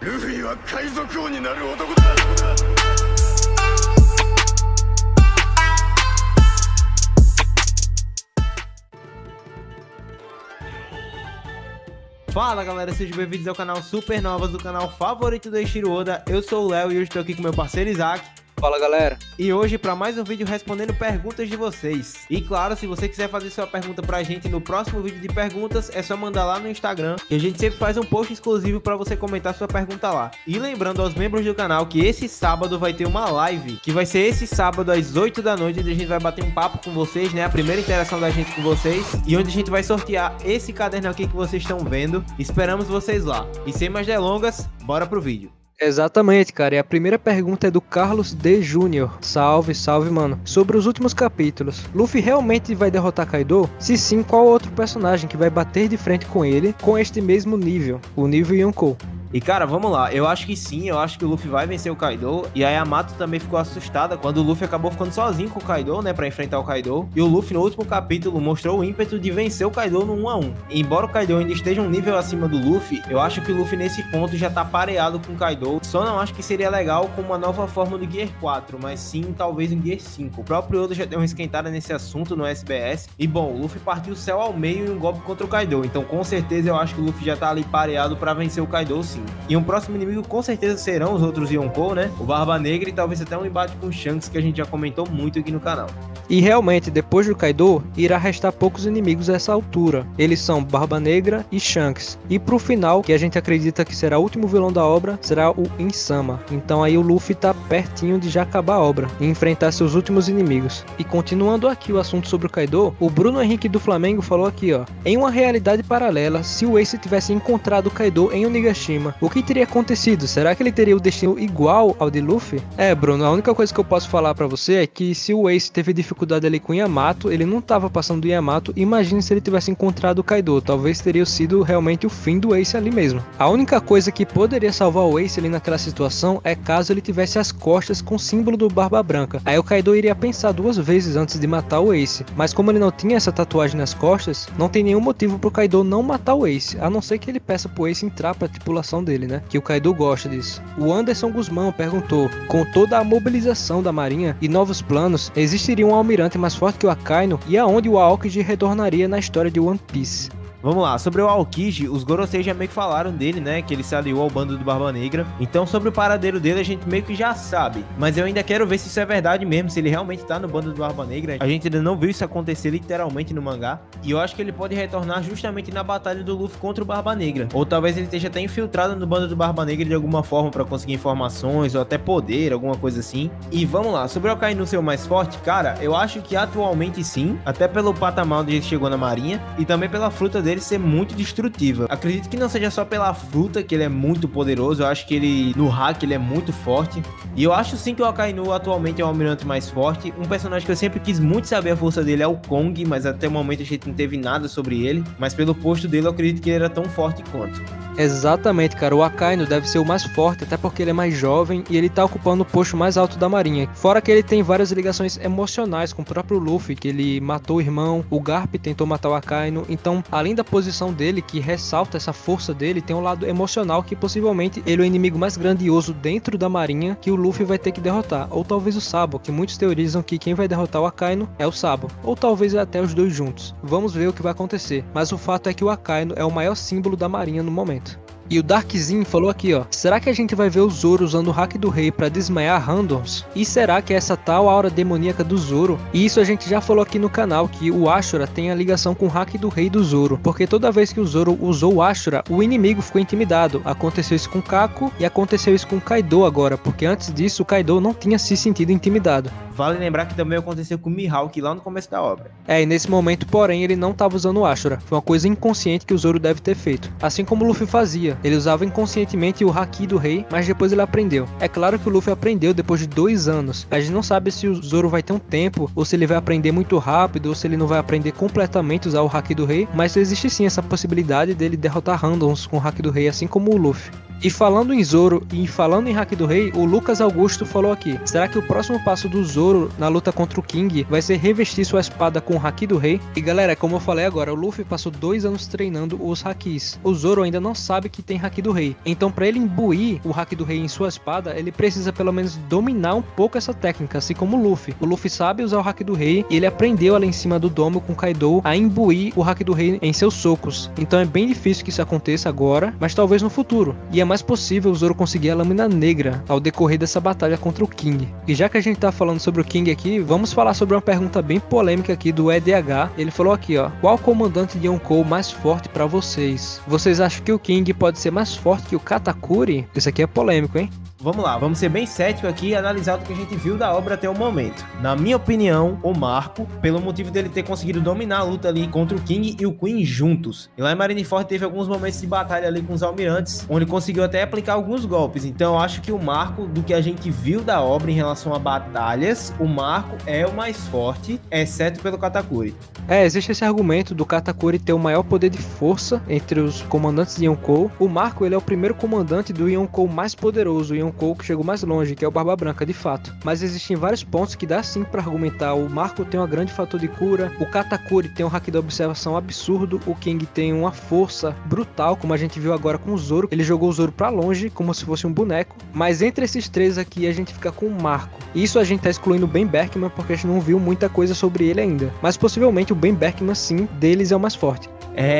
ルフィは海賊王になる男だ。 Fala galera, sejam bem-vindos ao canal Supernovas, do canal favorito do Eiichiro Oda. Eu sou o Léo e hoje estou aqui com meu parceiro Isaac. Fala galera. E hoje para mais um vídeo respondendo perguntas de vocês. E claro, se você quiser fazer sua pergunta pra gente no próximo vídeo de perguntas, é só mandar lá no Instagram, que a gente sempre faz um post exclusivo para você comentar sua pergunta lá. E lembrando aos membros do canal que esse sábado vai ter uma live, que vai ser esse sábado às 8 da noite, onde a gente vai bater um papo com vocês, né? A primeira interação da gente com vocês, e onde a gente vai sortear esse caderno aqui que vocês estão vendo. Esperamos vocês lá. E sem mais delongas, bora pro vídeo. Exatamente, cara, e a primeira pergunta é do Carlos D. Júnior. Salve, salve, mano. Sobre os últimos capítulos, Luffy realmente vai derrotar Kaido? Se sim, qual outro personagem que vai bater de frente com ele com este mesmo nível, o nível Yonkou? E cara, vamos lá, eu acho que sim, eu acho que o Luffy vai vencer o Kaido. E a Yamato também ficou assustada quando o Luffy acabou ficando sozinho com o Kaido, né, pra enfrentar o Kaido. E o Luffy no último capítulo mostrou o ímpeto de vencer o Kaido no 1 a 1. Embora o Kaido ainda esteja um nível acima do Luffy, eu acho que o Luffy nesse ponto já tá pareado com o Kaido. Só não acho que seria legal com uma nova forma do Gear 4, mas sim talvez um Gear 5. O próprio Oda já deu uma esquentada nesse assunto no SBS. E bom, o Luffy partiu o céu ao meio em um golpe contra o Kaido, então com certeza eu acho que o Luffy já tá ali pareado pra vencer o Kaido sim. E um próximo inimigo com certeza serão os outros Yonkou, né? O Barba Negra e talvez até um embate com o Shanks, que a gente já comentou muito aqui no canal. E realmente, depois do Kaido, irá restar poucos inimigos a essa altura. Eles são Barba Negra e Shanks. E pro final, que a gente acredita que será o último vilão da obra, será o Insama. Então aí o Luffy tá pertinho de já acabar a obra e enfrentar seus últimos inimigos. E continuando aqui o assunto sobre o Kaido, o Bruno Henrique do Flamengo falou aqui, ó: em uma realidade paralela, se o Ace tivesse encontrado o Kaido em Onigashima, o que teria acontecido? Será que ele teria o destino igual ao de Luffy? Bruno, a única coisa que eu posso falar pra você é que se o Ace teve dificuldade ali com o Yamato, ele não tava passando do Yamato. Imagine se ele tivesse encontrado o Kaido, talvez teria sido realmente o fim do Ace ali mesmo. A única coisa que poderia salvar o Ace ali naquela situação é caso ele tivesse as costas com o símbolo do Barba Branca. Aí o Kaido iria pensar duas vezes antes de matar o Ace, mas como ele não tinha essa tatuagem nas costas, não tem nenhum motivo pro Kaido não matar o Ace, a não ser que ele peça pro Ace entrar pra tripulação dele, né? Que o Kaido gosta disso. O Anderson Guzmão perguntou: com toda a mobilização da marinha e novos planos, existiria um almirante mais forte que o Akainu e aonde o Aokiji retornaria na história de One Piece? Vamos lá, sobre o Aokiji, os Gorosei já meio que falaram dele, né, que ele se aliou ao bando do Barba Negra. Então sobre o paradeiro dele a gente meio que já sabe, mas eu ainda quero ver se isso é verdade mesmo, se ele realmente tá no bando do Barba Negra. A gente ainda não viu isso acontecer literalmente no mangá, e eu acho que ele pode retornar justamente na batalha do Luffy contra o Barba Negra, ou talvez ele esteja até infiltrado no bando do Barba Negra de alguma forma pra conseguir informações, ou até poder, alguma coisa assim. E vamos lá, sobre o Akainu ser o mais forte, cara, eu acho que atualmente sim, até pelo patamar onde ele chegou na marinha, e também pela fruta dele ser muito destrutiva. Acredito que não seja só pela fruta que ele é muito poderoso, eu acho que ele, no hack, ele é muito forte. E eu acho sim que o Akainu atualmente é o almirante mais forte. Um personagem que eu sempre quis muito saber a força dele é o Kong, mas até o momento a gente não teve nada sobre ele. Mas pelo posto dele eu acredito que ele era tão forte quanto. Exatamente, cara, o Akainu deve ser o mais forte, até porque ele é mais jovem e ele tá ocupando o posto mais alto da marinha. Fora que ele tem várias ligações emocionais com o próprio Luffy, que ele matou o irmão, o Garp tentou matar o Akainu. Então, além da posição dele, que ressalta essa força dele, tem um lado emocional que possivelmente ele é o inimigo mais grandioso dentro da marinha que o Luffy vai ter que derrotar. Ou talvez o Sabo, que muitos teorizam que quem vai derrotar o Akainu é o Sabo. Ou talvez até os dois juntos. Vamos ver o que vai acontecer. Mas o fato é que o Akainu é o maior símbolo da marinha no momento. E o Darkzin falou aqui, ó: será que a gente vai ver o Zoro usando o hack do rei pra desmaiar randoms? E será que é essa tal aura demoníaca do Zoro? E isso a gente já falou aqui no canal, que o Ashura tem a ligação com o hack do rei do Zoro, porque toda vez que o Zoro usou o Ashura, o inimigo ficou intimidado. Aconteceu isso com Kako e aconteceu isso com Kaido agora, porque antes disso o Kaido não tinha se sentido intimidado. Vale lembrar que também aconteceu com o Mihawk lá no começo da obra. E nesse momento, porém, ele não estava usando o Ashura. Foi uma coisa inconsciente que o Zoro deve ter feito. Assim como o Luffy fazia. Ele usava inconscientemente o Haki do rei, mas depois ele aprendeu. É claro que o Luffy aprendeu depois de 2 anos. A gente não sabe se o Zoro vai ter um tempo, ou se ele vai aprender muito rápido, ou se ele não vai aprender completamente a usar o Haki do rei. Mas existe sim essa possibilidade dele derrotar randoms com o Haki do rei, assim como o Luffy. E falando em Zoro e falando em Haki do Rei, o Lucas Augusto falou aqui: será que o próximo passo do Zoro na luta contra o King vai ser revestir sua espada com o Haki do Rei? E galera, como eu falei agora, o Luffy passou 2 anos treinando os Hakis. O Zoro ainda não sabe que tem Haki do Rei. Então para ele imbuir o Haki do Rei em sua espada, ele precisa pelo menos dominar um pouco essa técnica, assim como o Luffy. O Luffy sabe usar o Haki do Rei e ele aprendeu ali em cima do domo com Kaido a imbuir o Haki do Rei em seus socos. Então é bem difícil que isso aconteça agora, mas talvez no futuro. E é mais possível o Zoro conseguir a lâmina negra ao decorrer dessa batalha contra o King. E já que a gente tá falando sobre o King aqui, vamos falar sobre uma pergunta bem polêmica aqui do EDH. Ele falou aqui, ó: qual comandante de Yonkou mais forte pra vocês? Vocês acham que o King pode ser mais forte que o Katakuri? Isso aqui é polêmico, hein? Vamos lá, vamos ser bem céticos aqui e analisar o que a gente viu da obra até o momento. Na minha opinião, o Marco, pelo motivo dele ter conseguido dominar a luta ali contra o King e o Queen juntos. E lá em Marineford teve alguns momentos de batalha ali com os almirantes, onde conseguiu até aplicar alguns golpes. Então eu acho que o Marco, do que a gente viu da obra em relação a batalhas, o Marco é o mais forte, exceto pelo Katakuri. Existe esse argumento do Katakuri ter o maior poder de força entre os comandantes de Yonkou. O Marco, ele é o primeiro comandante do Yonkou mais poderoso, o Yonkou que chegou mais longe, que é o Barba Branca, de fato. Mas existem vários pontos que dá sim pra argumentar. O Marco tem um grande fator de cura, o Katakuri tem um haki da observação absurdo, o King tem uma força brutal, como a gente viu agora com o Zoro. Ele jogou o Zoro pra longe, como se fosse um boneco. Mas entre esses três aqui, a gente fica com o Marco. Isso a gente tá excluindo o Ben Beckman, porque a gente não viu muita coisa sobre ele ainda. Mas possivelmente o Ben Beckman, sim, deles é o mais forte.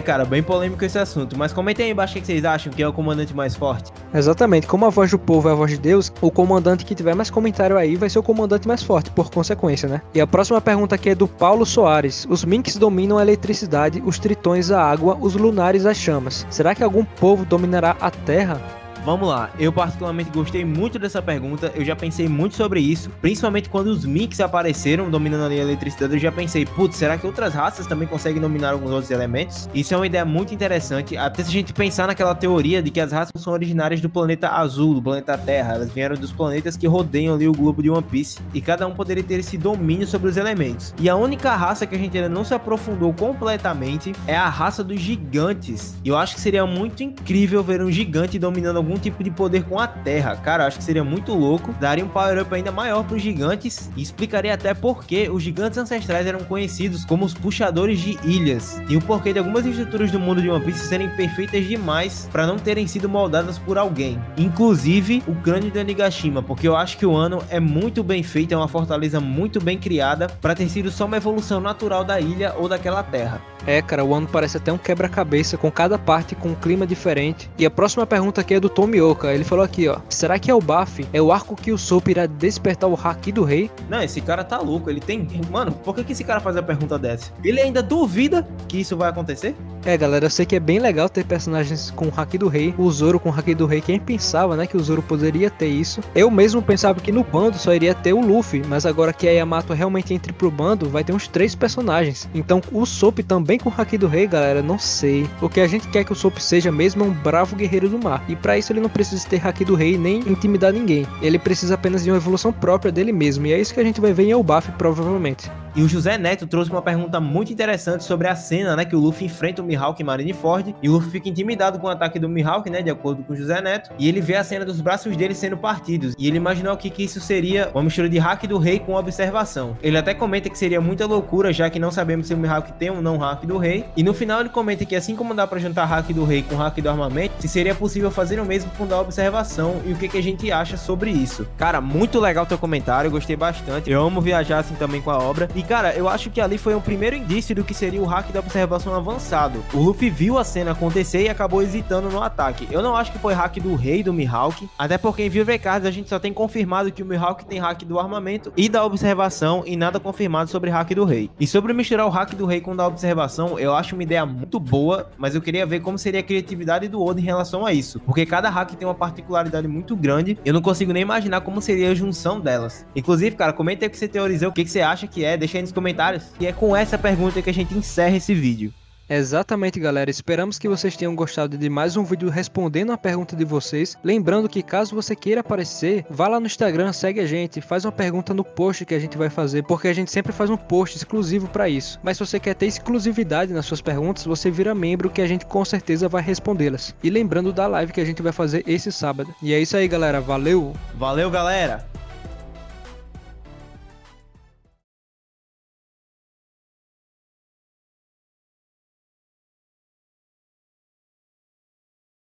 Cara, bem polêmico esse assunto, mas comentem aí embaixo o que vocês acham que é o comandante mais forte. Exatamente, como a voz do povo é a voz de Deus, o comandante que tiver mais comentário aí vai ser o comandante mais forte, por consequência, né? E a próxima pergunta aqui é do Paulo Soares. Os Minks dominam a eletricidade, os Tritões a água, os Lunares as chamas. Será que algum povo dominará a Terra? Vamos lá, eu particularmente gostei muito dessa pergunta, eu já pensei muito sobre isso, principalmente quando os Minks apareceram dominando ali a eletricidade, eu já pensei, putz, será que outras raças também conseguem dominar alguns outros elementos? Isso é uma ideia muito interessante, até se a gente pensar naquela teoria de que as raças são originárias do planeta azul, do planeta Terra, elas vieram dos planetas que rodeiam ali o globo de One Piece, e cada um poderia ter esse domínio sobre os elementos. E a única raça que a gente ainda não se aprofundou completamente é a raça dos gigantes, e eu acho que seria muito incrível ver um gigante dominando algum tipo de poder com a Terra. Cara, eu acho que seria muito louco, daria um power-up ainda maior para os gigantes e explicaria até por que os gigantes ancestrais eram conhecidos como os puxadores de ilhas e o porquê de algumas estruturas do mundo de One Piece serem perfeitas demais para não terem sido moldadas por alguém, inclusive o crânio de Onigashima, porque eu acho que o Wano é muito bem feito, é uma fortaleza muito bem criada para ter sido só uma evolução natural da ilha ou daquela terra. Cara, o Wano parece até um quebra-cabeça, com cada parte com um clima diferente. E a próxima pergunta aqui é do Tomioka. Ele falou aqui, ó: será que Elbaf é o arco que o Soap irá despertar o Haki do Rei? Não, esse cara tá louco, ele tem... Mano, por que esse cara faz a pergunta dessa? Ele ainda duvida que isso vai acontecer? Galera, eu sei que é bem legal ter personagens com o Haki do Rei, o Zoro com o Haki do Rei. Quem pensava, né, que o Zoro poderia ter isso? Eu mesmo pensava que no bando só iria ter o Luffy, mas agora que a Yamato realmente entre pro bando, vai ter uns 3 personagens. Então o Soap também com o Haki do Rei, galera, não sei. O que a gente quer que o Soap seja mesmo é um bravo guerreiro do mar. E pra isso ele não precisa ter Haki do Rei nem intimidar ninguém. Ele precisa apenas de uma evolução própria dele mesmo. E é isso que a gente vai ver em Elbaf, provavelmente. E o José Neto trouxe uma pergunta muito interessante sobre a cena, né, que o Luffy enfrenta o Mihawk em Marineford, e o Luffy fica intimidado com o ataque do Mihawk, né, de acordo com o José Neto, e ele vê a cena dos braços dele sendo partidos, e ele imaginou que isso seria uma mistura de Haki do Rei com observação. Ele até comenta que seria muita loucura, já que não sabemos se o Mihawk tem ou não Haki do Rei, e no final ele comenta que assim como dá pra juntar Haki do Rei com Haki do armamento, se seria possível fazer o mesmo com da observação, e o que a gente acha sobre isso. Cara, muito legal teu comentário, eu gostei bastante, eu amo viajar assim também com a obra, e cara, eu acho que ali foi o primeiro indício do que seria o Haki da observação avançado. O Luffy viu a cena acontecer e acabou hesitando no ataque. Eu não acho que foi Haki do Rei do Mihawk, até porque em View Cards a gente só tem confirmado que o Mihawk tem Haki do armamento e da observação e nada confirmado sobre Haki do Rei. E sobre misturar o Haki do Rei com o da observação, eu acho uma ideia muito boa, mas eu queria ver como seria a criatividade do Oda em relação a isso, porque cada Haki tem uma particularidade muito grande, eu não consigo nem imaginar como seria a junção delas. Inclusive, cara, comenta aí o que você teorizou, o que você acha que é, deixa aí nos comentários. E é com essa pergunta que a gente encerra esse vídeo. Exatamente, galera. Esperamos que vocês tenham gostado de mais um vídeo respondendo a pergunta de vocês. Lembrando que caso você queira aparecer, vá lá no Instagram, segue a gente, faz uma pergunta no post que a gente vai fazer, porque a gente sempre faz um post exclusivo para isso. Mas se você quer ter exclusividade nas suas perguntas, você vira membro que a gente com certeza vai respondê-las. E lembrando da live que a gente vai fazer esse sábado. E é isso aí, galera. Valeu! Valeu, galera!